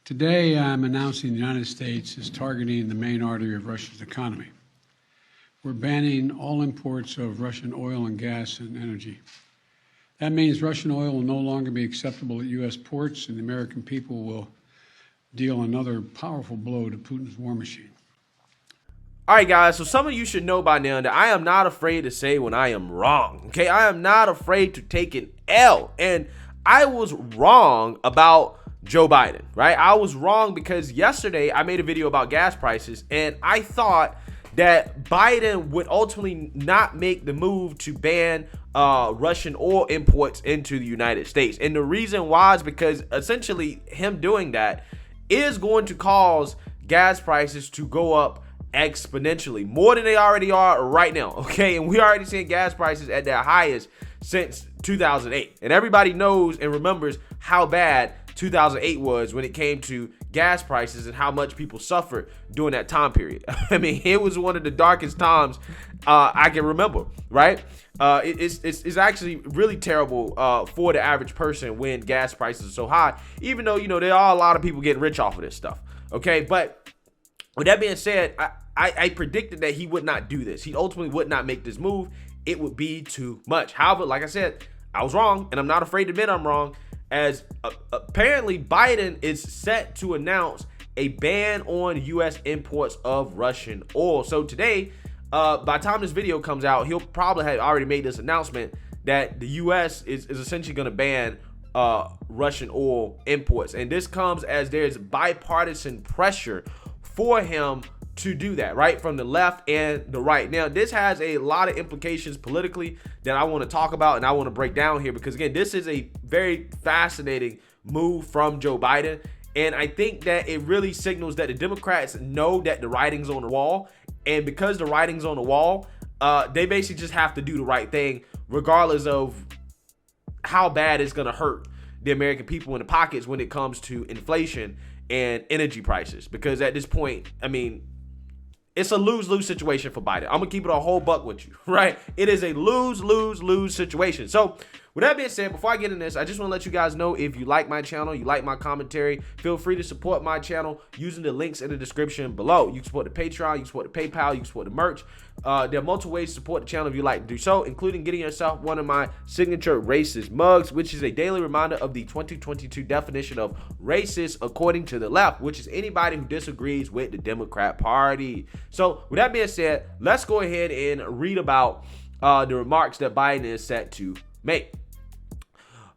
Today, I'm announcing the United States is targeting the main artery of Russia's economy. We're banning all imports of Russian oil and gas and energy. That means Russian oil will no longer be acceptable at U.S. ports, and the American people will deal another powerful blow to Putin's war machine. All right, guys, so some of you should know by now that I am not afraid to say when I am wrong, okay? I am not afraid to take an L, and I was wrong about Joe Biden, right? I was wrong because yesterday I made a video about gas prices, and I thought that Biden would ultimately not make the move to ban Russian oil imports into the United States. And the reason why is because essentially him doing that is going to cause gas prices to go up exponentially, more than they already are right now, okay? And we already seeing gas prices at their highest since 2008. And everybody knows and remembers how bad 2008 was when it came to gas prices and how much people suffered during that time period. I mean, it was one of the darkest times I can remember, right? It's actually really terrible for the average person when gas prices are so high, even though, you know, there are a lot of people getting rich off of this stuff, okay? But with that being said, I predicted that he would not do this. He ultimately would not make this move. It would be too much. However, like I said, I was wrong, and I'm not afraid to admit I'm wrong, as apparently Biden is set to announce a ban on U.S. imports of Russian oil. So today, by the time this video comes out, he'll probably have already made this announcement that the U.S. is essentially going to ban Russian oil imports. And this comes as there's bipartisan pressure for him to do that, right, from the left and the right. Now, this has a lot of implications politically that I want to talk about and I want to break down here because, again, this is a very fascinating move from Joe Biden. And I think that it really signals that the Democrats know that the writing's on the wall. And because the writing's on the wall, they basically just have to do the right thing regardless of how bad it's going to hurt the American people in the pockets when it comes to inflation and energy prices. Because at this point, I mean, it's a lose-lose situation for Biden. I'm going to keep it a whole buck with you, right? It is a lose-lose-lose situation. So with that being said, before I get in this, I just want to let you guys know, if you like my channel, you like my commentary, feel free to support my channel using the links in the description below. You can support the Patreon, you can support the PayPal, you can support the merch. There are multiple ways to support the channel if you like to do so, including getting yourself one of my signature racist mugs, which is a daily reminder of the 2022 definition of racist according to the left, which is anybody who disagrees with the Democrat Party. So with that being said, let's go ahead and read about the remarks that Biden is set to make.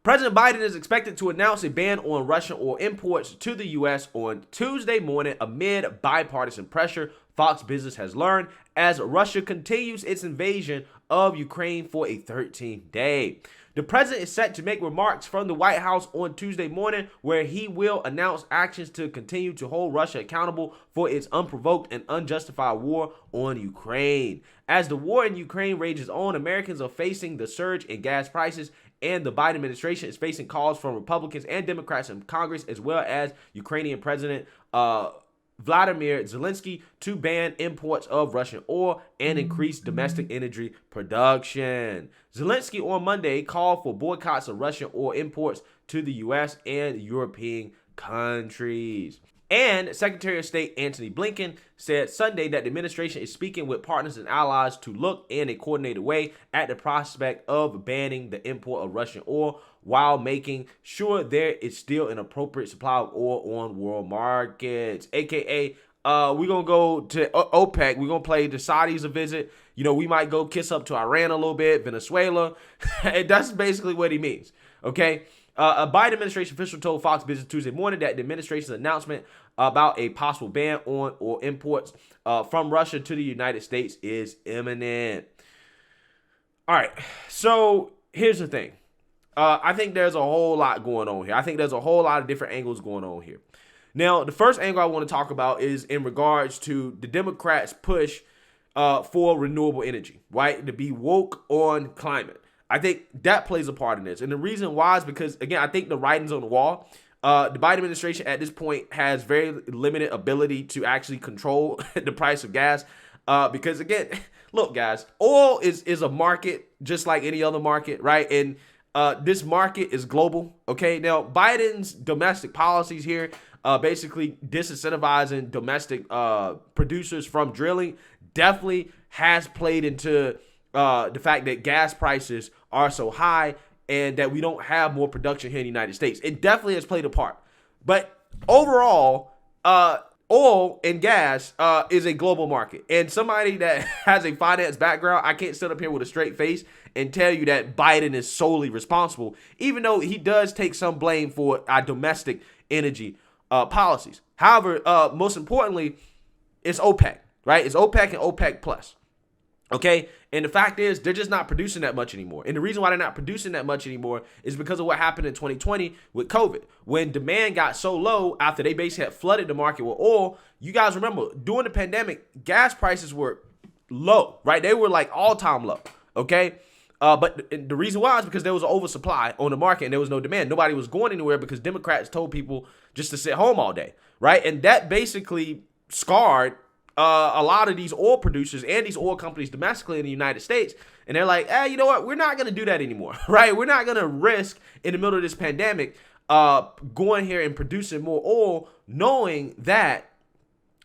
President Biden is expected to announce a ban on Russian oil imports to the U.S. on Tuesday morning amid bipartisan pressure, Fox Business has learned, as Russia continues its invasion of Ukraine for a 13th day. The president is set to make remarks from the White House on Tuesday morning, where he will announce actions to continue to hold Russia accountable for its unprovoked and unjustified war on Ukraine. As the war in Ukraine rages on, Americans are facing the surge in gas prices, and the Biden administration is facing calls from Republicans and Democrats in Congress, as well as Ukrainian President Vladimir Zelensky, to ban imports of Russian oil and increase domestic energy production. Zelensky on Monday called for boycotts of Russian oil imports to the U.S. and European countries. And Secretary of State Antony Blinken said Sunday that the administration is speaking with partners and allies to look in a coordinated way at the prospect of banning the import of Russian oil while making sure there is still an appropriate supply of oil on world markets. AKA, we're going to go to OPEC. We're going to play the Saudis a visit. You know, we might go kiss up to Iran a little bit, Venezuela. And that's basically what he means, okay? A Biden administration official told Fox Business Tuesday morning that the administration's announcement about a possible ban on oil imports from Russia to the United States is imminent. All right, so here's the thing. I think there's a whole lot going on here. I think there's a whole lot of different angles going on here. Now, the first angle I want to talk about is in regards to the Democrats' push for renewable energy, right? To be woke on climate. I think that plays a part in this. And the reason why is because, again, I think the writing's on the wall. The Biden administration at this point has very limited ability to actually control the price of gas. Because, again, look, guys, oil is a market just like any other market, right? And this market is global, okay? Now, Biden's domestic policies here basically disincentivizing domestic producers from drilling, definitely has played into the fact that gas prices are so high and that we don't have more production here in the United States. It definitely has played a part. But overall, oil and gas is a global market. And somebody that has a finance background, I can't sit up here with a straight face and tell you that Biden is solely responsible, even though he does take some blame for our domestic energy policies. However, most importantly, it's OPEC, right? It's OPEC and OPEC plus. Okay. And the fact is, they're just not producing that much anymore. And the reason why they're not producing that much anymore is because of what happened in 2020 with COVID. When demand got so low after they basically had flooded the market with oil, you guys remember during the pandemic, gas prices were low, right? They were like all-time low. Okay. But the reason why is because there was an oversupply on the market and there was no demand. Nobody was going anywhere because Democrats told people just to sit home all day, right? And that basically scarred a lot of these oil producers and these oil companies domestically in the United States. And they're like, you know what? We're not going to do that anymore, right? We're not going to risk in the middle of this pandemic going here and producing more oil, knowing that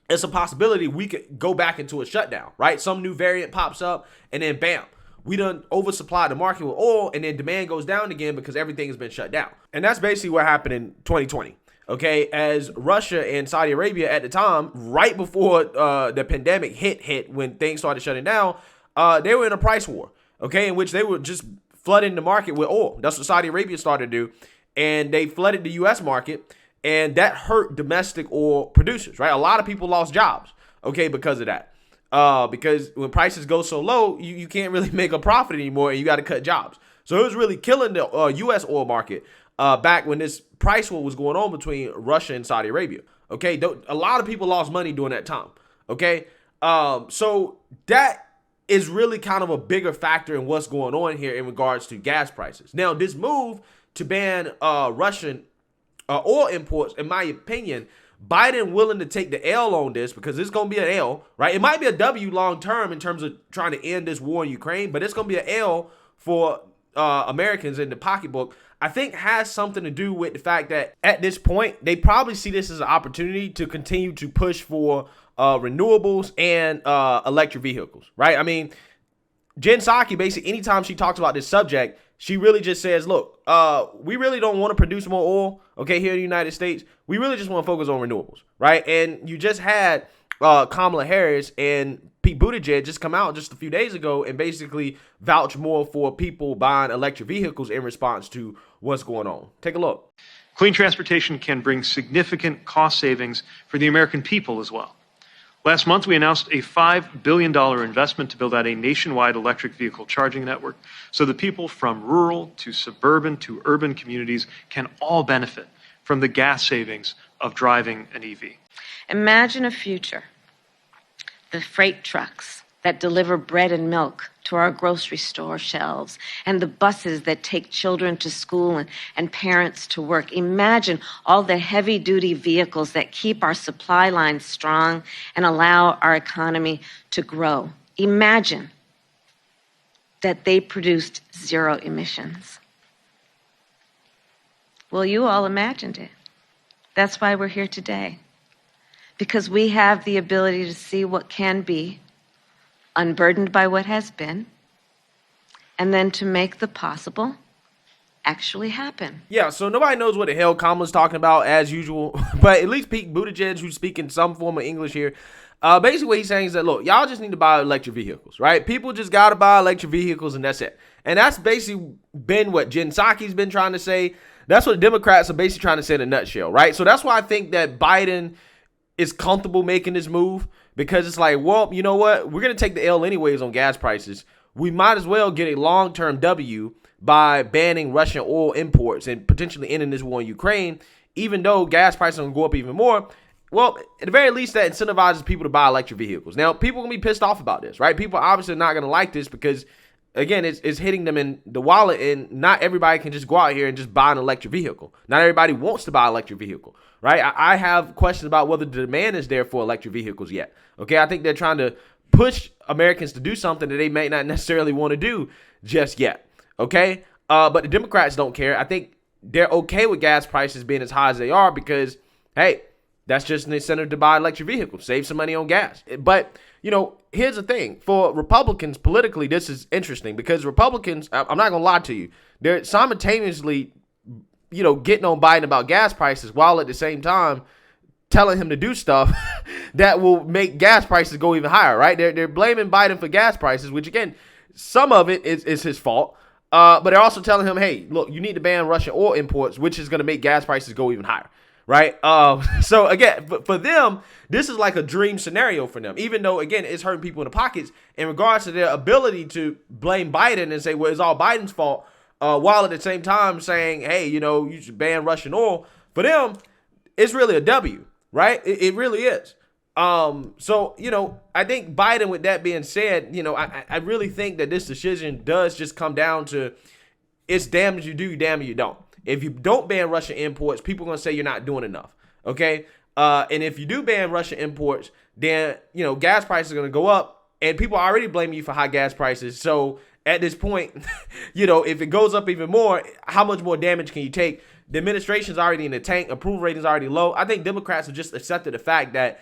it's a possibility we could go back into a shutdown, right? Some new variant pops up and then bam, we done oversupplied the market with oil and then demand goes down again because everything has been shut down. And that's basically what happened in 2020. Okay, as Russia and Saudi Arabia at the time, right before the pandemic hit when things started shutting down, they were in a price war, okay, in which they were just flooding the market with oil. That's what Saudi Arabia started to do, and they flooded the U.S. market, and that hurt domestic oil producers, right? A lot of people lost jobs, okay, because of that. Because when prices go so low, you can't really make a profit anymore, and you got to cut jobs. So it was really killing the U.S. oil market back when this price war was going on between Russia and Saudi Arabia. Okay, a lot of people lost money during that time. Okay, so that is really kind of a bigger factor in what's going on here in regards to gas prices. Now, this move to ban Russian oil imports, in my opinion, Biden willing to take the L on this because it's going to be an L, right? It might be a W long term in terms of trying to end this war in Ukraine, but it's going to be an L for Americans in the pocketbook. I think has something to do with the fact that at this point, they probably see this as an opportunity to continue to push for renewables and electric vehicles, right? I mean, Jen Psaki, basically, anytime she talks about this subject, she really just says, look, we really don't want to produce more oil, okay, here in the United States. We really just want to focus on renewables, right? And you just had Kamala Harris and Pete Buttigieg just come out just a few days ago and basically vouch more for people buying electric vehicles in response to what's going on. Take a look. Clean transportation can bring significant cost savings for the American people as well. Last month, we announced a $5 billion investment to build out a nationwide electric vehicle charging network so that people from rural to suburban to urban communities can all benefit from the gas savings of driving an EV. Imagine a future. The freight trucks that deliver bread and milk to our grocery store shelves, and the buses that take children to school and parents to work. Imagine all the heavy-duty vehicles that keep our supply lines strong and allow our economy to grow. Imagine that they produced zero emissions. Well, you all imagined it. That's why we're here today. Because we have the ability to see what can be, unburdened by what has been, and then to make the possible actually happen. Yeah, so nobody knows what the hell Kamala's talking about as usual, but at least Pete Buttigieg, who's speaking some form of English here, basically what he's saying is that, look, y'all just need to buy electric vehicles, right? People just got to buy electric vehicles and that's it. And that's basically been what Jen Psaki's been trying to say. That's what the Democrats are basically trying to say in a nutshell, right? So that's why I think that Biden is comfortable making this move, because it's like, well, you know what? We're going to take the L anyways on gas prices. We might as well get a long-term W by banning Russian oil imports and potentially ending this war in Ukraine, even though gas prices are going to go up even more. Well, at the very least, that incentivizes people to buy electric vehicles. Now, people are going to be pissed off about this, right? People are obviously not going to like this because, again, it's hitting them in the wallet, and not everybody can just go out here and just buy an electric vehicle. Not everybody wants to buy an electric vehicle, right? I have questions about whether the demand is there for electric vehicles yet. Okay, I think they're trying to push Americans to do something that they may not necessarily want to do just yet. Okay, but the Democrats don't care. I think they're okay with gas prices being as high as they are because, hey, That's just an incentive to buy electric vehicles, save some money on gas. But, here's the thing. For Republicans, politically, this is interesting because Republicans, I'm not going to lie to you, they're simultaneously, getting on Biden about gas prices while at the same time telling him to do stuff that will make gas prices go even higher, right? They're blaming Biden for gas prices, which, again, some of it is his fault. But they're also telling him, hey, look, you need to ban Russian oil imports, which is going to make gas prices go even higher. Right. So, again, for them, this is like a dream scenario for them, even though, again, it's hurting people in the pockets in regards to their ability to blame Biden and say, well, it's all Biden's fault, while at the same time saying, hey, you should ban Russian oil. For them, it's really a W. Right. It really is. So, I think Biden, with that being said, I really think that this decision does just come down to it's damn if you do, damn if you don't. If you don't ban Russian imports, people are going to say you're not doing enough, okay? And if you do ban Russian imports, then, gas prices are going to go up, and people are already blaming you for high gas prices. So at this point, if it goes up even more, how much more damage can you take? The administration's already in the tank. Approval rating's already low. I think Democrats have just accepted the fact that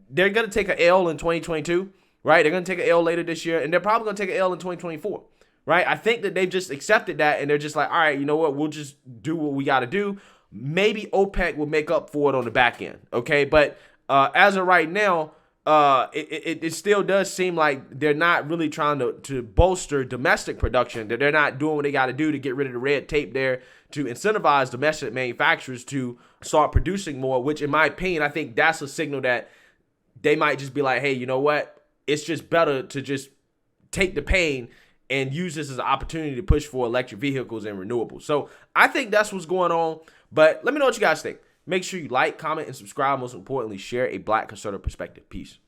they're going to take an L in 2022, right? They're going to take an L later this year, and they're probably going to take an L in 2024. Right? I think that they've just accepted that, and they're just like, all right, you know what? We'll just do what we got to do. Maybe OPEC will make up for it on the back end. Okay. But as of right now, it still does seem like they're not really trying to bolster domestic production, that they're not doing what they got to do to get rid of the red tape there to incentivize domestic manufacturers to start producing more, which, in my opinion, I think that's a signal that they might just be like, hey, you know what? It's just better to just take the pain and use this as an opportunity to push for electric vehicles and renewables. So I think that's what's going on. But let me know what you guys think. Make sure you like, comment, and subscribe. Most importantly, share a Black conservative perspective. Peace.